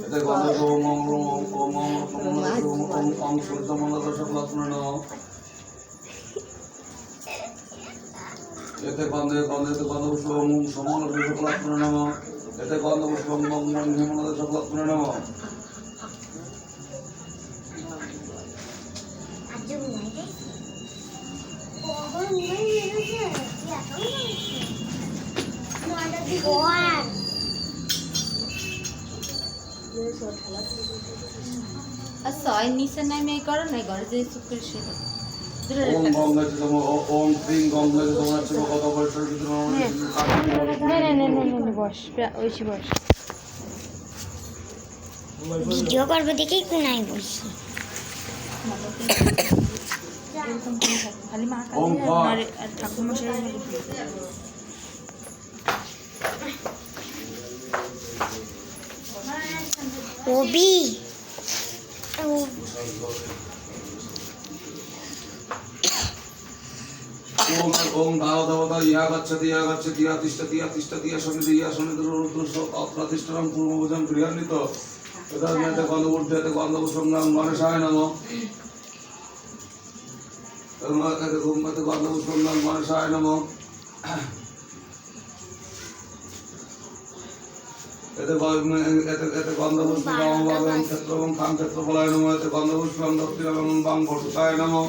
এতে গন্ধ ওম ওম ওম ওম ওম ওম ওম সূর্যমন্ডল সকলাত্মনে নমঃ। এতে গন্ধে গন্ধে গন্ধ ওম সমন্ডল সকলাত্মনে নমঃ। এতে গন্ধ ওম ওম ওম হেমন্ডল সকলাত্মনে নমঃ। নিচে নামে করো না ঘরে যে চুপ করে শুয়ে ওম গঙ্গাতে নমঃ ওম ক্রিং গঙ্গাতে নমঃ শিব কত বছর বস ওইসি বস ভিডিও করবো দেখেই কোনায় বসি। খালি মা ওম আর ঠাকুর মশাই ওবি ওম ওম দাও দেবতা ইহা গচ্ছতি ইহা তিষ্ঠতি ইহা সন্নিধি ইহা সন্নিধি রুদ্রস্ব অপ্রতিষ্ঠিতং পূর্বভুজং ক্রিয়ান্বিত এতে গন্ধবুদ্ধেতে গন্ধবুসংনাম গণেশায় নমঃ। এতে গন্ধবুসংনাম গণেশায় নমঃ। এতে গন্ধবুষ্পং ক্ষেত্রং খাং ক্ষেত্রফলায় নমঃ। এতে গন্ধবুষ্পং দক্ষিণং বাং বটুকায় নমঃ।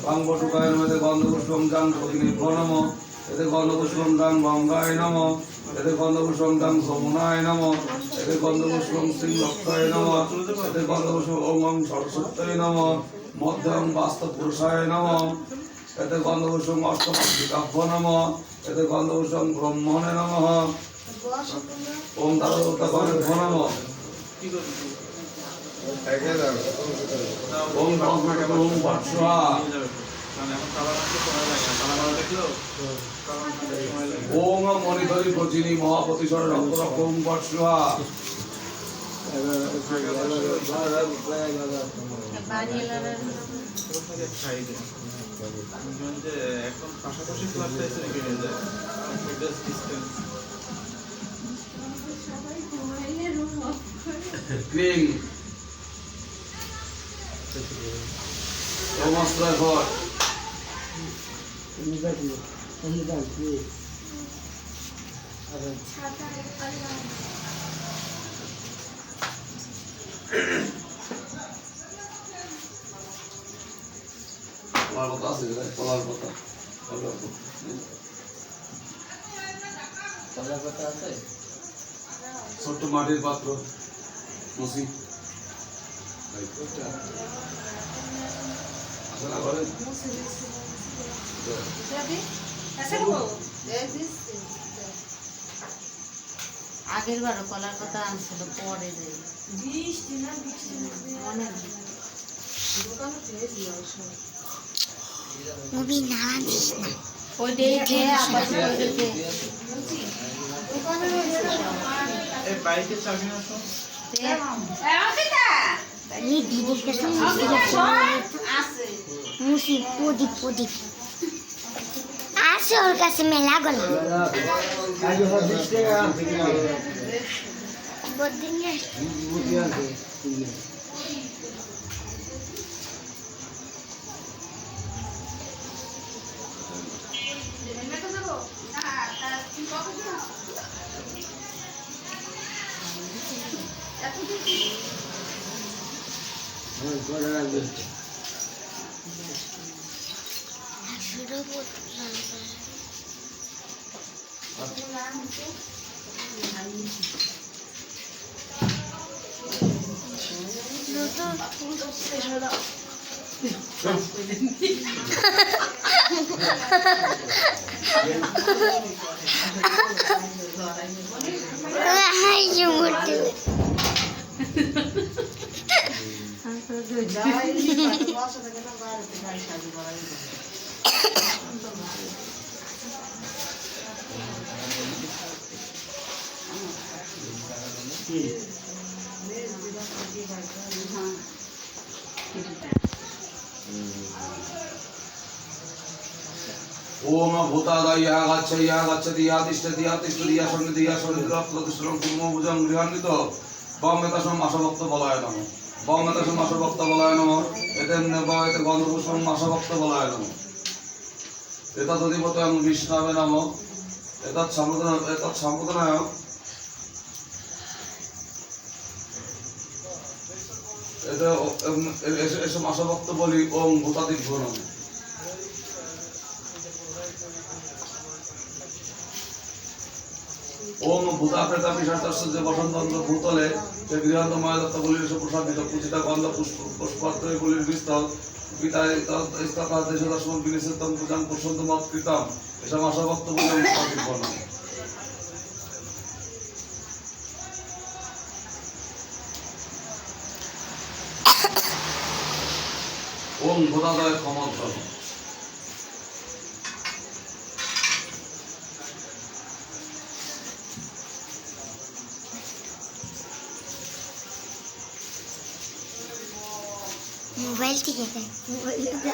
বাং বটুকায় নমঃ। এতে গন্ধবুষ্পং জাং দক্ষিণেভ্যো নমঃ। এতে গন্ধবুষ্পং জাং গঙ্গায় নমঃ। এতে গন্ধবুষ্পং জাং যমুনায় নমঃ। এতে গন্ধবুষ্পং শ্রীলক্ষ্যায় নমঃ। এতে গন্ধবুষ্পং ওং ওং সরস্বত্যৈ নমঃ। মধ্যং বাস্তবপুরুষায় নমঃ। এতে গন্ধবুষ্পং অষ্টমস্তিকাভ্যো নমঃ। এতে গন্ধবুষ্পং ব্রহ্মণে নমঃ। ওম দারোদত্তভ্যো নমঃ। ওম ওম বৎসহা ওম মণিধরি প্রচিনি মহাপতিশ্বর রক্তরক্ষ ওম বৎসহা। এখন পাশাপাশি ক্লাবটা এসে রেখে নিয়ে যায় ক্রিং ওমস্ত্রয় ঘর কলার পাতা আছে কলার পাতা আছে ছোট্ট মাটির পাত্র মুসি আগের বারও কলার কথা আনছিল পরে ওবি নাড়া দিস না। এই বাইকের চাবি আসো এই দিদির কাছে মুসি প্রদীপ প্রদীপ আছে ওর কাছে মেলা গলা বদিনে ओम भूतादाय गच्छति या तिष्ठति सन्निधि या सन्निधिरत्नतिष्ठं कुर्मभुजं गृहान्वित बम्मेतासं मासभक्त बलाय नमः बम्मेतासं मासभक्त बलाय नमः एतेन एते गन्धपुष्पं मासभक्त बलाय नमः एतदधिपतयं विष्णवे नमः एतत् सम्पदनाय এসব মাসভক্ত বলি ওম ভূতাদিভ্যো নমঃ ओम भूता प्रेता पिशाचस्य जे बसन्तन्द्र भूतले जे गृहान्त मायादत्त बलिर प्रसादित पूजिता गन्ध पुष्पात्र बलिर विस्तल पिता तथा देशदर्शन विनिषेधं पूजां पुरुषोत्तम कृतम् एषा मासभक्त बलि भूतादिभ्यो नमः ओम भूतादय क्षमोद्धर মোবাইল ঠিক আছে মোবাইলটা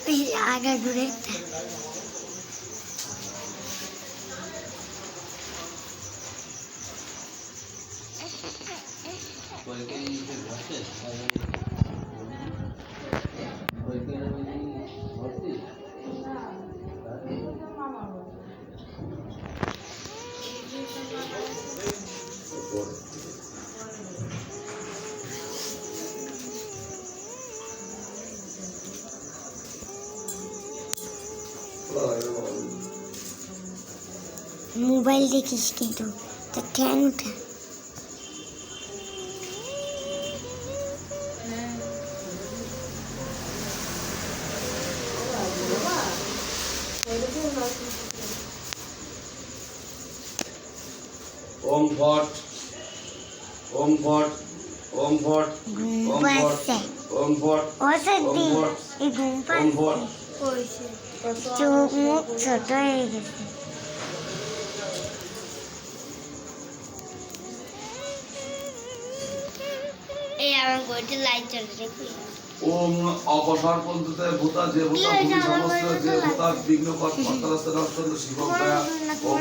ওই আগা ঘুরে মোবাইল দেখিস কিন্তু তা ঠ্যাং উঠা ओम भट ओम भट ओम भट ঘুম ओम পাচ্ছে भट ओम भट ও সত্যি এই ঘুম ओम भट পাচ্ছে চোখ মুখ ছোট হয়ে গেছে এই আমার গোটে লাইট জ্বলে দেখি ओम अपसार पद्धते भूता जे भूता भूति समस्त जे भूता विघ्न पत्तरस्ते नष्टं शिवकया ओम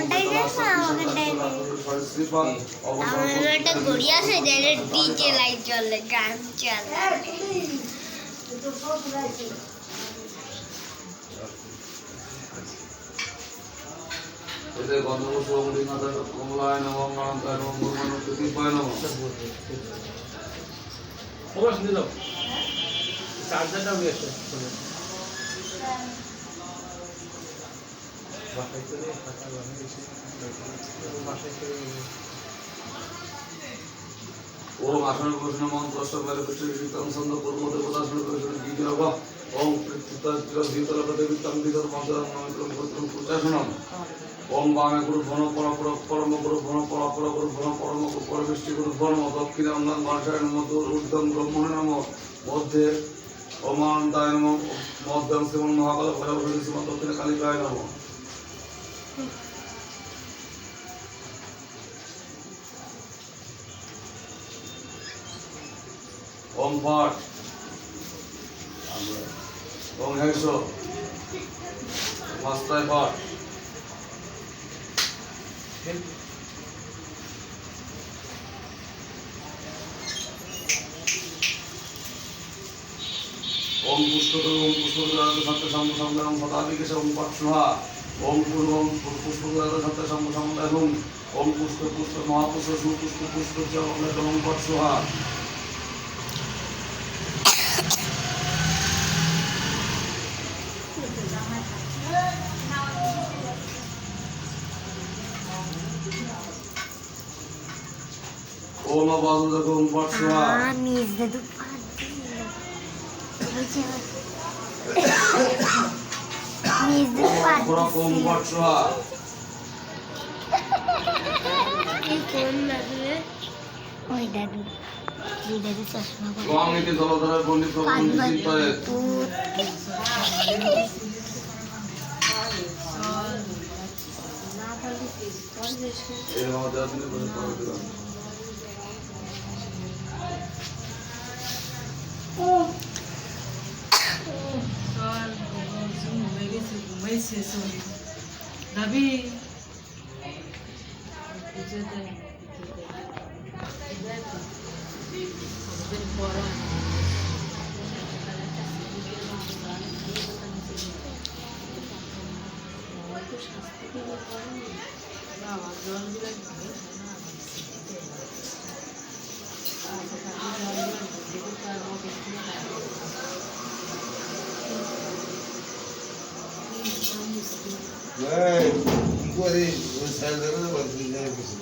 सरिसृपा আমার একটা ঘড়ি আছে যেটা ডিজে লাইট জ্বলে গান চলে एते गन्धपुष्प ओमलिंगाय कमलाय नमः नारायणाय नमः गुरुमनोकृतिपाय नमः ওবার শুনে দাও চার্জারটা নিয়ে এসো বাসায় করে টাকা বানিয়েছি বাসায় করে ओम आसन कृष्ण मंत्र मेरे कृष्ण शीतम छंद पूर्व देवता कृष्ण गीतरव ओम पृथ्वीतल भीतर देवितम भीतर मंत्रम नमित्रम पुत्रम पूजासनम ओम वामे गुरु भन परम गुरु भन पर गुरु भन परम गुरु परमेष्टि गुरु भन दक्षिण अंगन मानसाय नमः ऊर्ध्वं ब्रह्मणे नमः मध्य ओमानताय नमः मध्यम श्रीमन महाकाल भैरव श्रीमन दक्षिण कालिकाय नमः ओम भट ओम हेसो मस्ताय भट ओम पुष्पराज सत्य संगम सदाविकेश ओम पक्षुहा ओम पूर्वम पुष्पराज सत्य संगम ओम पुष्प महापुष्प सुपुष्प ओम पक्षुहा ओम बाजुदक ओम पक्षुहा নিজ দাদু নিজ দাদু ओम पक्षुहा ওই দাদু দুই দাদু চশমা পরে গঙ্গিতে জলধারা বন্দিত বন্দিত করে এর মধ্যে আপনি বলে দিলাম দিছে ছবি দাবি বাবা জল দিলে কি করে ওই সাইড ধরে বাকি যায় কিছু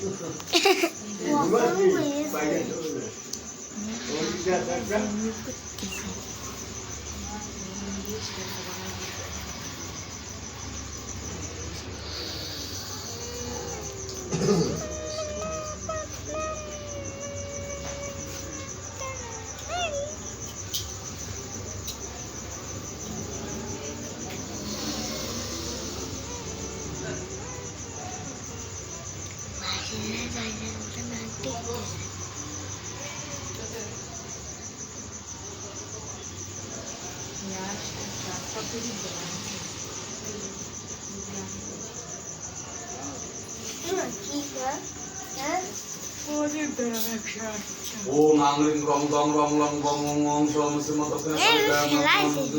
ওম আংরিং রং রং রং রং রং রং রং সম শ্রীমতকে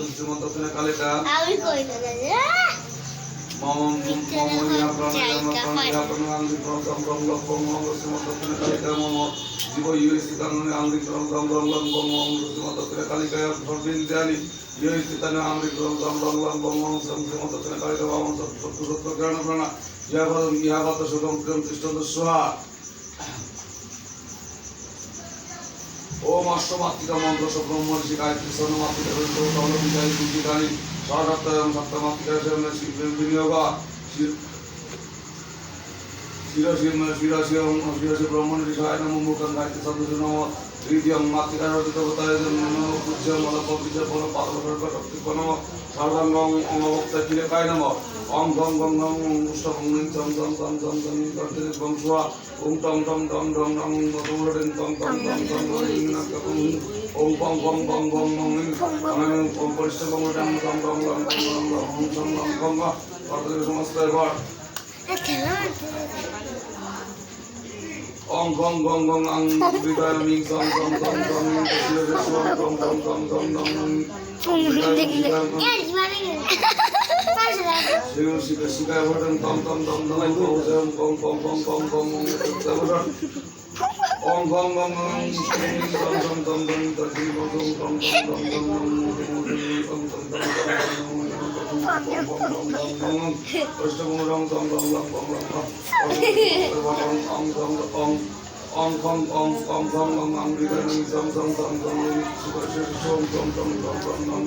শ্রীমতকে কালিকা আমি কই না মম মম ইয়া প্রাণায়াম প্রাণায়াম আংরিং রং রং রং রং রং রং শ্রীমতকে কালিকা মম জীব ইয়সিতান আংরিং রং রং রং রং রং রং শ্রীমতকে কালিকা সর্বিন জানি ইয়সিতান আংরিং রং রং রং রং রং রং শ্রীমতকে কালিকা মম সত্য সত্য জ্ঞান প্রাণা ইয়াবত সুগম প্রেম কৃষ্ণ সোহা ओम अष्टमात्रिका मंत्र ब्रह्मर्षि गायत्री सर्वमात्रिका तौल विजय विजयकाली षडसप्तम सप्तमात्रिका विनियोग शिरसि ब्रह्मनिषाय नमो मुखं गायत्री सदस्य नमो द्वितीयं मात्रिका रजतवताय नमो पूज्यं मलपविजय फल पार्वती नमो सर्वांगं अंगभक्तकिलकाय नमो ओम गं गं गं उष्टं चं चं चं चं चं कर्तरि वंशवा ओम टं टं टं टं टं मधुरं टं टं टं टं ओम पं पं पं पं पं ओम परिष्ठं टं टं टं टं टं ओम चं चं गं गं कर्तरि समस्त एबार ओम गं गं गं अं विदाय मिं चं चं चं चं शिरस्वं टं टं टं टं टं शिकाय भटन तम तम तम तम ओम पम पम पम पम पम ओम गं गं गं तम तम तम तम तम तम ओम खं ओम खं खं ओम अमृतं सम सम सम सम शिवशोम सम सम सम सम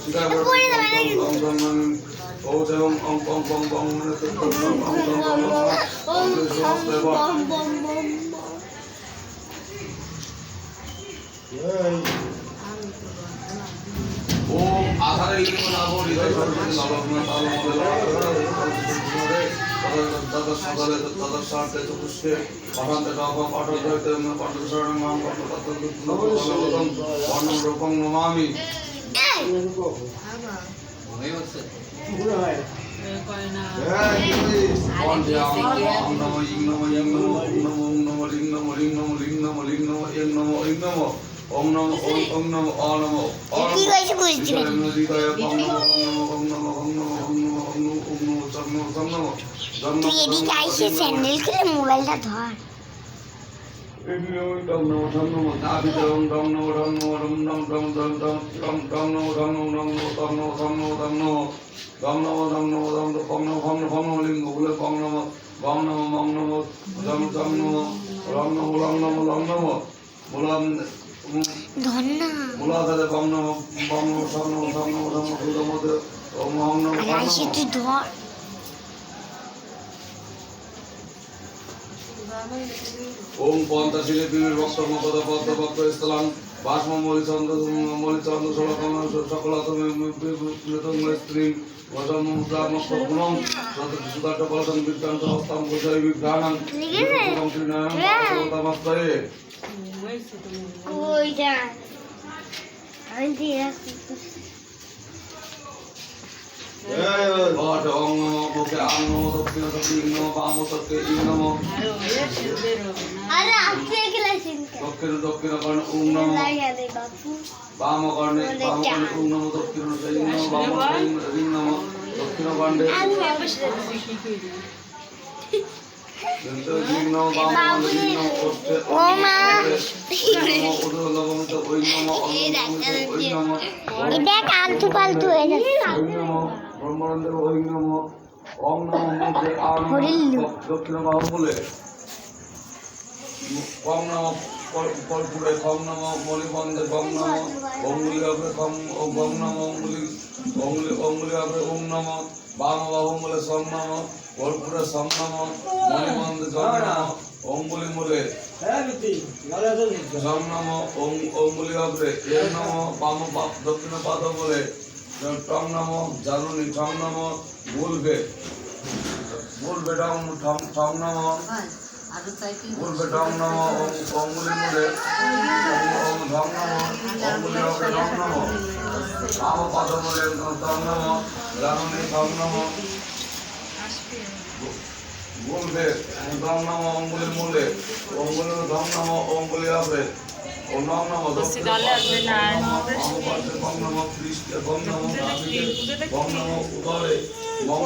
शिकाय भटन तम तम ओ जय ओम पम पम पम ओम आधारे लिखो नामो हृदय सर्वं नवग्न तालमोदे तद सदले तद शांते चतुष्के पठान्ते कापा पाठोदयते पाठोशरणं मां पाठोतत्तम वर्णं रूपं नमामि ओम नमो ईं नमो ईं नमो नमो नमो लिंग नमो लिंग नमो लिंग नमो लिंग नमो ईं नमो ईं नमो ओम नमो ओम नमो आ नमो কি কইছে বুঝছি না তুই এদিকে আইসে স্যান্ডেল খুলে মোবাইলটা ধর ধর না মুলাদারে বম নমো বম নমো সম নমো সম নমো সম নমো দুর্গা মধ্যে ওম ওম নমো আরে আইসে তুই ধর ओम पंचशीले विविध भक्त मपद पद्म भक्त स्थलां भाष्म मौलिचंद्र सलकम सकलतम स्त्रीं वजम मुद्रामस्त गुणं सुदाट बलदं विद्यां हस्तं भुजय विघ्नानं तमस्तये ওই যা আমি দিয়ে ঘট ওং নমো মুখে আং নমো দক্ষিণ চক্ষে ইং নমো বাম চক্ষে ইং নমো আরে ওরে সুন্দর হবে না अरे आपसे क्लास इनका দক্ষিণ কর্ণে ওং নমো लगा दे बापू বাম কর্ণে ওং নমো দক্ষিণ ইং নমো বাম কর্ণে ইং নমো দক্ষিণ কর্ণে কি কইলি ইং নমো বাম কর্ণে ইং নমো ওষ্টে ओ माँ নমো উদর লবমিত ওং নমো ওং নমো इधर आलतू पालतू है ना ওং নমো ব্রহ্মানন্দের ওং নমো ওং নমো মুখে আং হরিল্লু। দক্ষিণ বাহু বলে ওং নমো কর্পূরে খং নমো মণিবন্ধে গং নমো অঙ্গুলি হবে খং ও গং নমো অঙ্গুলি হবে ওং নমো বাম বাহু বলে সং নমো কর্পূরে সং নমো মণিবন্ধে জং নমো অঙ্গুলি মূলে জং নমো অঙ্গুলি হবে এর নমো বাম দক্ষিণ পাদ বলে টং নমো জারুনি ঠং নমো ভুলবে ঠং নমো আরো চাইতে ভুলবে ঠং নমো অঙ্গুলি মূলে ঢং নমো অঙ্গুলি হবে ঢং নমো বাম পাদ বলে ঠং নমো জারুনি ঠং নমো ভুলবে ঢং নমো অঙ্গুলি মূলে অঙ্গুলি ঢং নমো অঙ্গুলি হবে ও নম নমো দক্ষিণ গং নমো কৃষ্ণ গং নমো গং নমো উদরে গং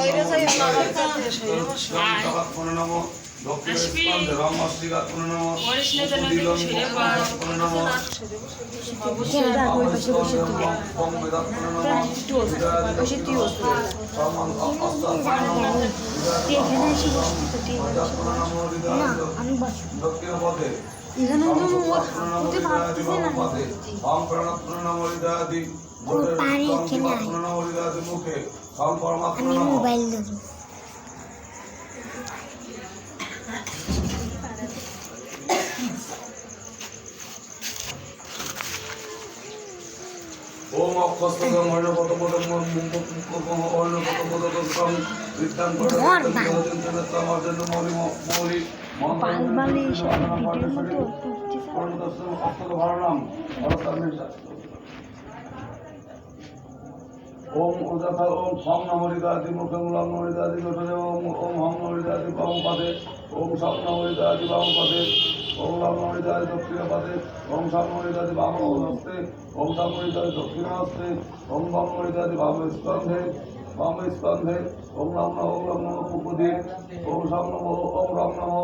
নমো দক্ষিণ স্কন্ধে রামশ্রীগাত নমো নমো গং বেদাত নমো সমান দক্ষিণ পথে এখানে তো হতে পারতেছে না ওম প্রাণাত্মন নমো হৃদয়াদি পানি খেলে আয়। নমো হৃদয়াদি মুখে ওম পরমাত্মন আমি নমো মোবাইল ধরি ওম অক্ষস্তম অর্ণপতপদম অর্ণপতপদম বিদ্যান পদম অর্জন মৌলি মৌলি বালবালি সব ভিডিওর মতো ওম উদাথা ওম সং নমো হৃদয়াদি মুখে মূলং নমো হৃদয়াদি লোটনে ওম হং নমো হৃদয়াদি বাম পাদে ওম সং নমো হৃদয়াদি বাম পাদে ওম লং নমো হৃদয়াদি দক্ষিণ পাদে ওম সং নমো হৃদয়াদি বাম হস্তে ওম সং নমো হৃদয়াদি দক্ষিণ হস্তে ওম গং নমো হৃদয়াদি বাম স্কন্ধে ওম নম নমো কুপুদে ওম সং নমো ওম রং নমো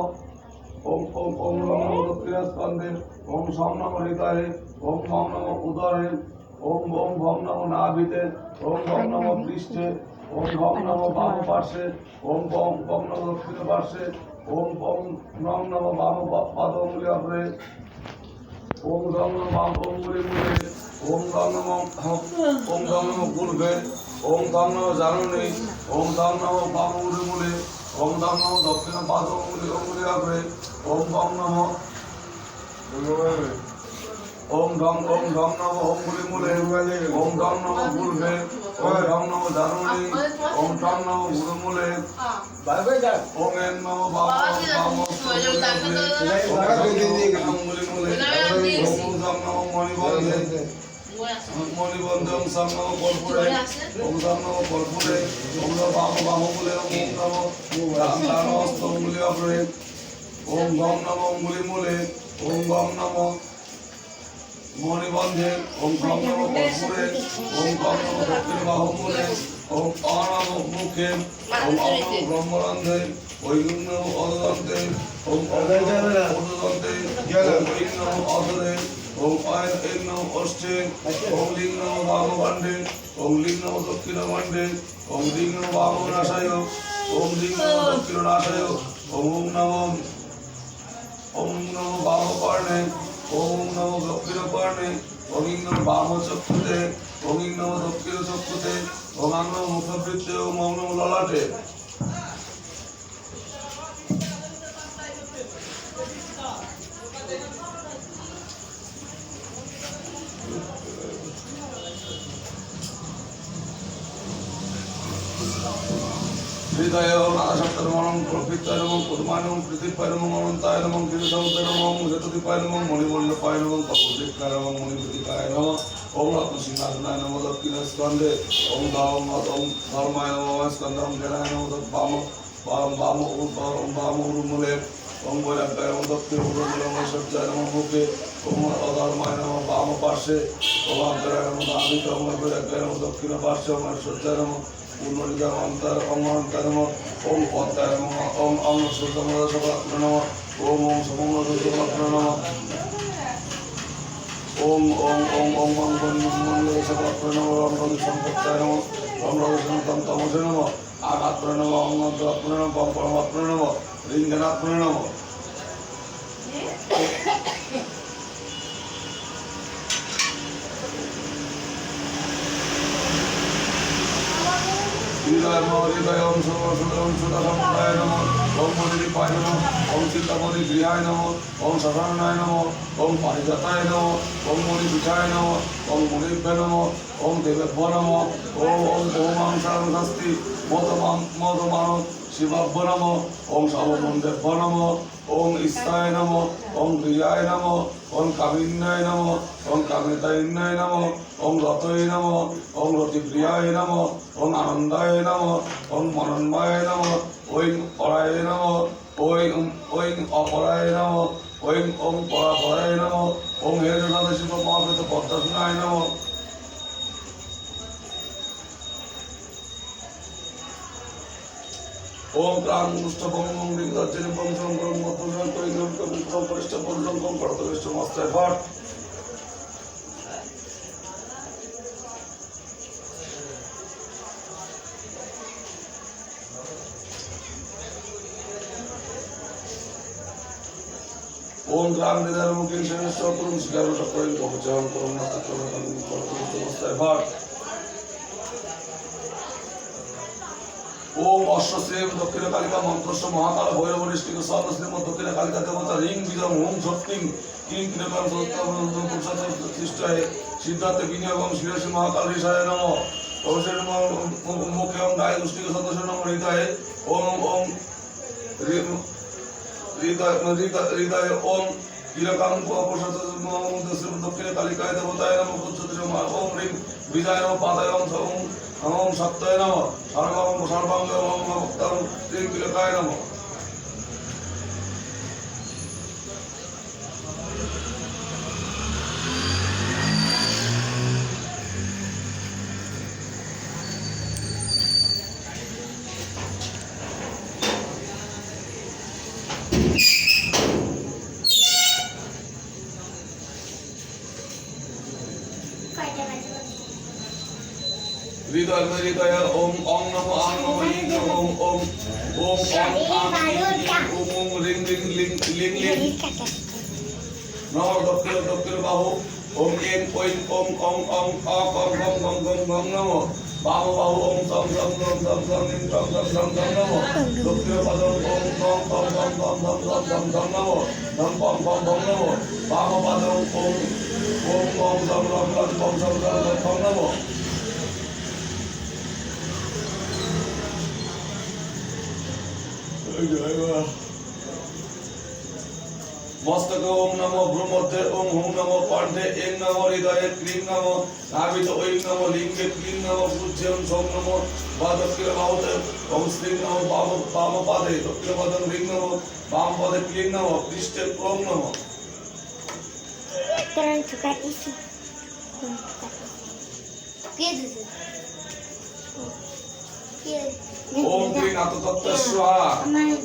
ওম রং নমো দক্ষিণ স্কন্ধে ওম সং নমো হৃদয়ে ওম ভং নমো উদরে ওম ভং নমো নাভিতে ওম ভং নমো পৃষ্ঠে ওম ভং নমো বাম পার্শ্বে ওম ভং নমো দক্ষিণ পার্শ্বে ওম রং নমো বাম পাদ অঙ্গুলি অগ্রে ওম রং নমো বাম অঙ্গুলি মূলে ওম রং নমো পূর্বে ওম রং নমো জানুনি ওম রং নমো বাম অঙ্গুলি মূলে ওম রং নমো দক্ষিণ পাদ অঙ্গুলি অগ্রে ওম ভং নমো ওম ঢং নমো অঙ্গুলি মূলে ওম ঢং নমো পূর্বে ওম ঢং নমো জানুনি ওম ঠং নমো গুরুমূলে ওম এন নমো বাম অঙ্গুলি মূলে ওম ঢং নমো মণিবন্ধে ওম সং নমো কর্পূরে ওম সং নমো কর্পূরে ওম নমো বাম মূলে ওম নমো ডানহস্ত অঙ্গুলি অগ্রে ওম গং নমো অঙ্গুলি মূলে ওম গং নমো মণিবন্ধে ওম গং নমো কর্পূরে ওম গং নমো দক্ষিণ বাহু মূলে ওম অনম মুখে ওম অনম ব্রহ্মরন্ধে ওই নমো অদন্তে ওম অদন্তে ওম ঐং নমো অদরে ওম ঐং নমো অষ্টে ওম লিং নমো বামখণ্ডে ওম লিং নমো দক্ষিণ খণ্ডে ওম লিং নমো বামনাশায় ওম লিং নমো দক্ষিণ নাশায় ওম নমো বামকর্ণে ওম নমো দক্ষিণ কর্ণে ওম নমো বাম চক্ষুতে ওম নমো দক্ষিণ চক্ষুতে ওম নমো মুখবৃত্তে ওম নমো ললাটে হৃদয়ে আশাপ্তরমণং প্রকৃতায় নমঃ কুর্মায় নমঃ পৃথিবীপায় নমঃ অনন্তায় নমঃ গিরিশঙ্করায় নমঃ জ্যোতিপায় নমঃ মণিবল্লভায় নমঃ কপোষিকায় নমঃ মণিপতিকায় নমঃ ওম রত্নসিংহাসনায় নমঃ দক্ষিণস্কন্ধে ওম ধর্মায় নমঃ স্কন্ধং জ্ঞানায় নমঃ বাম উরুমূলে ওম বৈরাগ্যায় নমঃ দক্ষিণ উরুমূলে ওম সজ্জায় নমঃ মুখে ওম অধর্মায় নমঃ বাম পার্শ্বে ওম অগ্রায় নমঃ আদিতে ওম বৈরাগ্যায় নমঃ দক্ষিণ পার্শ্বে ওম সজ্জায় নমঃ পূর্ণলিকার অন্তর অঙ্গন্তায় নমঃ ওম পদ্মায় নমঃ ওম অঙ্গ সূর্যমদ সকলাত্মনে নমঃ ওম ওম সমমদ সকলাত্মনে নমঃ ওম ওম ওম ওম ওম মন্ডল সকলাত্মনে নমঃ ওম রবি সম্পত্তায় নমঃ ওম রবি সনাতন তমসে নমঃ আঘাত্মনে নমঃ অঙ্গত্মনে নমঃ ওম পরমাত্মনে নমঃ লিঙ্গনাত্মনে নমঃ হৃদয় হৃদয় ওম সর্বসুদম সুদাসমুদায় নমঃ ওম মণিপায় নমঃ ওম চিন্তামণি গৃহায় নমঃ ওম শশানায় নমঃ ওম পারিজাতায় নমঃ ওম মণিপীঠায় নমঃ ওম মণিভ্যে নমঃ ওম দেবেভ্য নমঃ ওম ওম ওমাং শাস্তি মদমানব শিবাভ্য নমঃ ওম সর্বমন্দেভ্য নমঃ ওম ঈশায় নমঃ ওম প্রিয়ায় নমঃ ওম কামিন্যায় নমঃ ওম কামিতাইন্যায় নমঃ ওম রতয়ে নমঃ ওম রতিপ্রিয়ায় নমঃ ওম আনন্দায় নমঃ ওম মনন্ময়ায় নমঃ ওম পরায় নমঃ ওম অপরায় নমঃ ওম পরাপরায় নমঃ ওম হেরনাথ শিব মহাপ্রত পদ্মসুনায় নমঃ ওম প্রাণ মুষ্টভঙ্গম বিগদাজ্জেন বংশং করম মধ্যং করিগম কম পরিষ্ঠ বংশং কম করতবিষ্ঠ মস্তায় ফট ওম গ্রাম হৃদয় মুখে শ্রেষ্ঠ করুন শিকার সকলের কবচন করুন করতবিষ্ঠ মস্তায় ফট ওম অশ্বশ্রেম দক্ষিণ কালিকা মন্ত্রস্ব মহাকাল ভৈরব নিষ্ঠিক সহস্রেম দক্ষিণ কালিকা দেবতা রিং বিজম ওম শক্তিং কিং কিরকম প্রতিষ্ঠায় সিদ্ধার্থ বিনিয়োগ ওম শিরসি মহাকাল ঋষায় নমঃ অবশ্যই মুখে ওম গায়ে দুষ্টিক সদস্য নম হৃদয়ে ওম ওম হৃদয়ে ওম কিরকম দক্ষিণ কালিকায় দেবতায় নমঃ ওম রিং বিজয় নমঃ পাদায় ওম ওম সত্যয় নমঃ সর্বং সর্বাঙ্গ ওম ভক্তং ত্রিবিলকায় নমঃ হৃদয় ওম অং নমো আং নমো ইং নমো ওম ওম অং আং ওম ওম রিং রিং লিং লিং লিং নমঃ দক্ষিণ বাহু ওম এং ওং ওম অং অং অং অং গং গং গং গং নমঃ বাম বাহু ওম সং সং গং গং গং ইং গং গং গং গং নমঃ দক্ষিণ পাদ ওম গং গং গং গং গং গং গং গং নমঃ ধম পম পম পম নমঃ বাম পাদ ওম ওম ওম সং গং গং পম সং গং গং নমঃ মস্তকে ওম নমো ভ্রূমধ্যে ওম হুম নমো কণ্ঠে এং নমো হৃদয়ে ক্লিং নমো নাভিতে ঐং নমো লিঙ্গে ক্লিং নমো পুজ্যে ওম সোম নমো বা দক্ষিণ বাহুতে ওম শ্রীং নমো বাম পাদে দক্ষিণ পাদে রিং নমো বাম পাদে ক্লিং নমো পৃষ্ঠে ক্রোম নমো Kalian suka isi. Gitu. ओम क्रीं अततत्व स्वाहा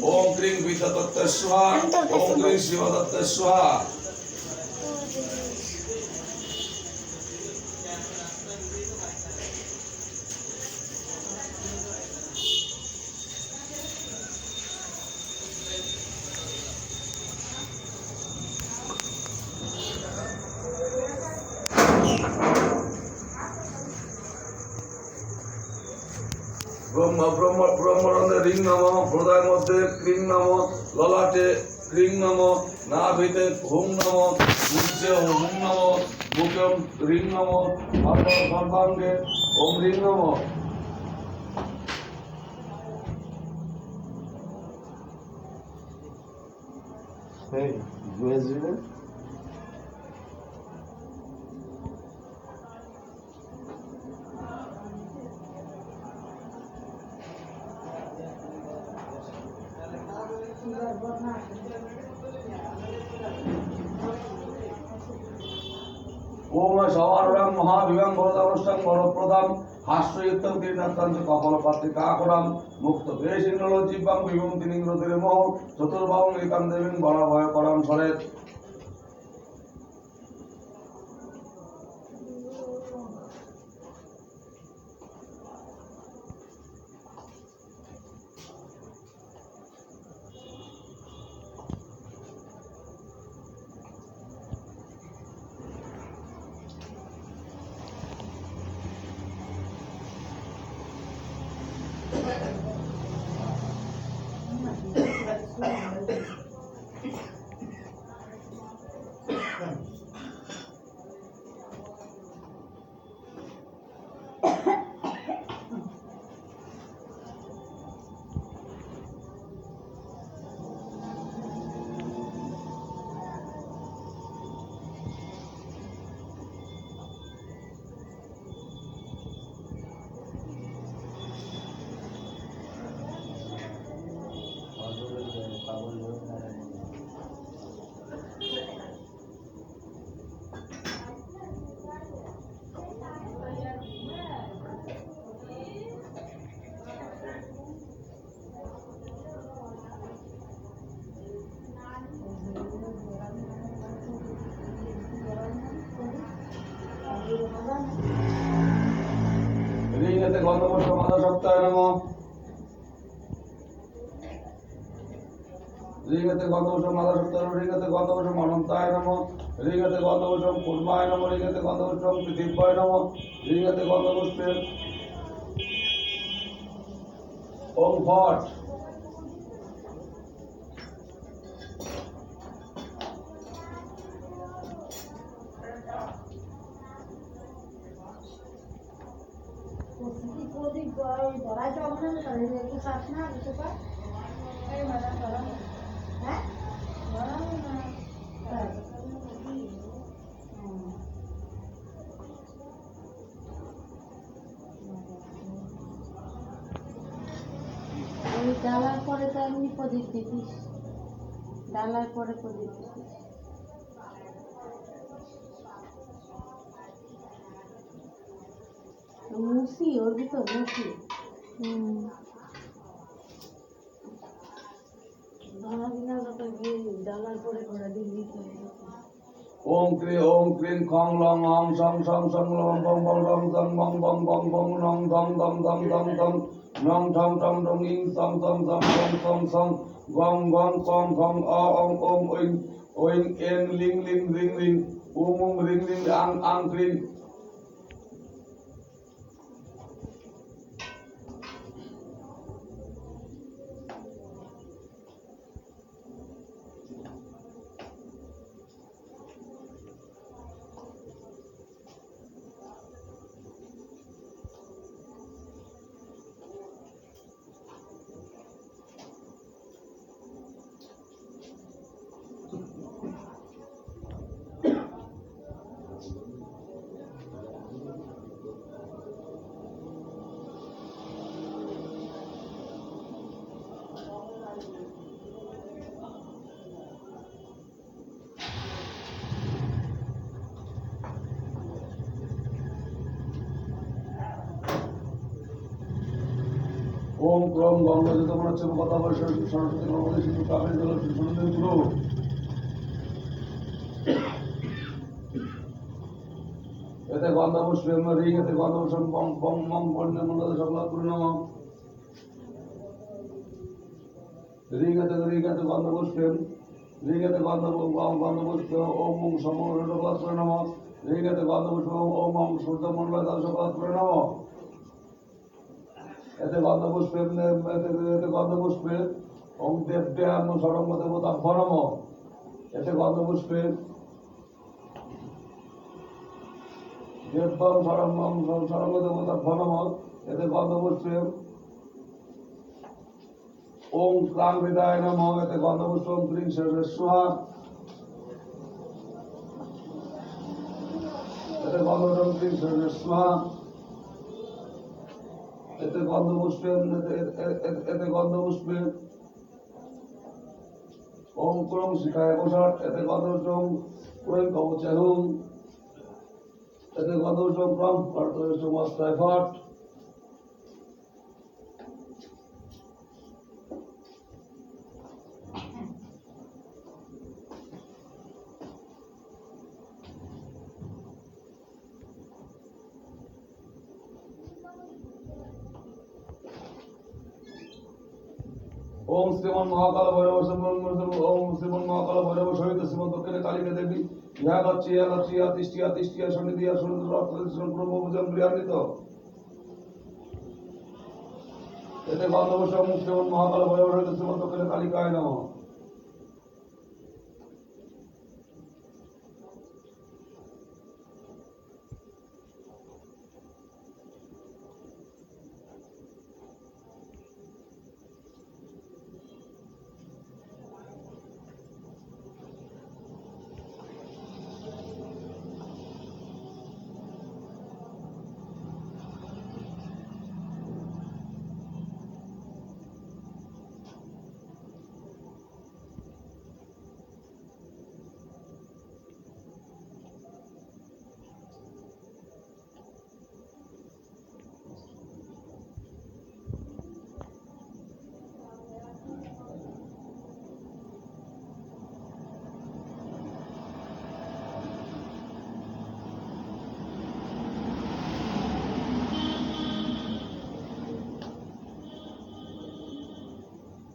ओम क्रीं विद्यातत्व स्वाहा ओम क्रीं शिवतत्व स्वाहा ব্রহ্মানন্দে রিং নম হৃদয় মধ্যে ক্রিং নম ললাটে ক্রিং নম নাভিতে হুম নম উচ্চে হুম নম মুখে রিং নম সর্বাঙ্গে ওম রিং নম Hey, where's it? ওম সবারুঢ়ং মহাবিভং বরদাবশ্যং বরপ্রদাম হাস্যযুক্তং তীর্ণাত্তাঞ্চ কপালপাত্রিকাকুলাম মুক্ত ক্লেশিন্নলো জীবং বিভূম তিনিগ্রতিরে মোহ চতুর্বাহুং একাম দেবীং বরাভয় করম সরেত। ঋঙেতে গন্ধপুষ্প মাধব সপ্তাহে নমঃ। ঋঙেতে গন্ধপুষ্প মাধব সপ্তাহে ঋঙেতে গন্ধপুষ্প অনন্তায় নমঃ। ঋঙেতে গন্ধপুষ্প পূর্বায় নমঃ। ঋঙেতে গন্ধপুষ্প পৃথিব্যায় নমঃ। ঋঙেতে গন্ধপুষ্পের ওম ফট ওই ডালার পরে তো এমনি প্রদীপ দিতিস, ডালার পরে প্রদীপ দিতিস। মুসি ওর ভিতর মুসি ডালার পরে ঘোড়া দিল্লি ওম ক্রিং খং লং অং সং সং সং লং বং বং লং সং বং বং বং বং নং ধং ধং ধং ধং ধং নং ঠং ঠং ঠং ইং সং সং সং সং সং সং গং গং কং খং অ অং ওম ওইং ওইং এং লিং লিং রিং রিং উম উম রিং রিং আং আং ক্রিং। ওম ক্রম গঙ্গা যত মনে হচ্ছে কথা বলে সরস্বতী নর্মদে সিন্ধু কাবেরী জল সুন্দর পুরো এতে গন্ধপুষ্পে রিং এতে গন্ধপুষ্প বং বং বং বন্যে মূলত সকল পূর্ণম রিং এতে গন্ধপুষ্পে রিং এতে গন্ধপুষ্প ওম ওম সমগ্র সকল পূর্ণম রিং এতে গন্ধপুষ্প ওম ওম সূর্য মন্ডল সকল পূর্ণম এতে গন্ধপুষ্পে ওম দেব দেয়াম সরঙ্গ দেবতা ভরম এতে গন্ধপুষ্পে দেবম সরঙ্গ দেবতা ভরম এতে গন্ধপুষ্পে ওম ক্লাং হৃদয় নমঃ এতে গন্ধপুষ্পম ক্রিং সর্বস্বহা এতে গন্ধপুষ্পম ক্রিং সর্বস্বহা এতে গন্ধপুষ্পে এতে গন্ধপুষ্পে ওম ক্রং শিখায় বসট এতে গন্ধপুষ্পম ক্রং কবচাহুম এতে গন্ধপুষ্পম ক্রং কর্তব্যম অস্তায় ফট ओम श्रीमन महाकाल भैरव ओम श्रीमन महाकाल भैरव सहित श्रीमन दक्षिण कालिका देवी या गच्छिया तिष्ठिया सन्निधिया सन्निधिया ब्रह्मभुजं प्रियान्वित एते गन्धपुष्पम श्रीमन महाकाल भैरव सहित श्रीमन दक्षिण कालिकाय नमः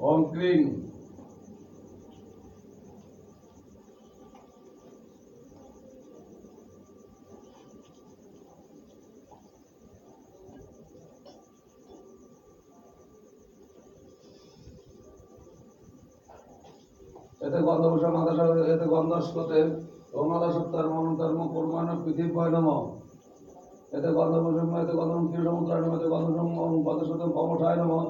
ओम क्रीं এতে গন্ধপুষ্পম আদাস এতে গন্ধস্পতে ওম আদাসত্তার মনন্তর্ম পরমাণ পৃথিবী নমঃ এতে গন্ধপুষ্পম এতে গন্ধম কীর্তমন্ত্রায় নমঃ এতে গন্ধম গন্ধস্পতম কমঠায় নমঃ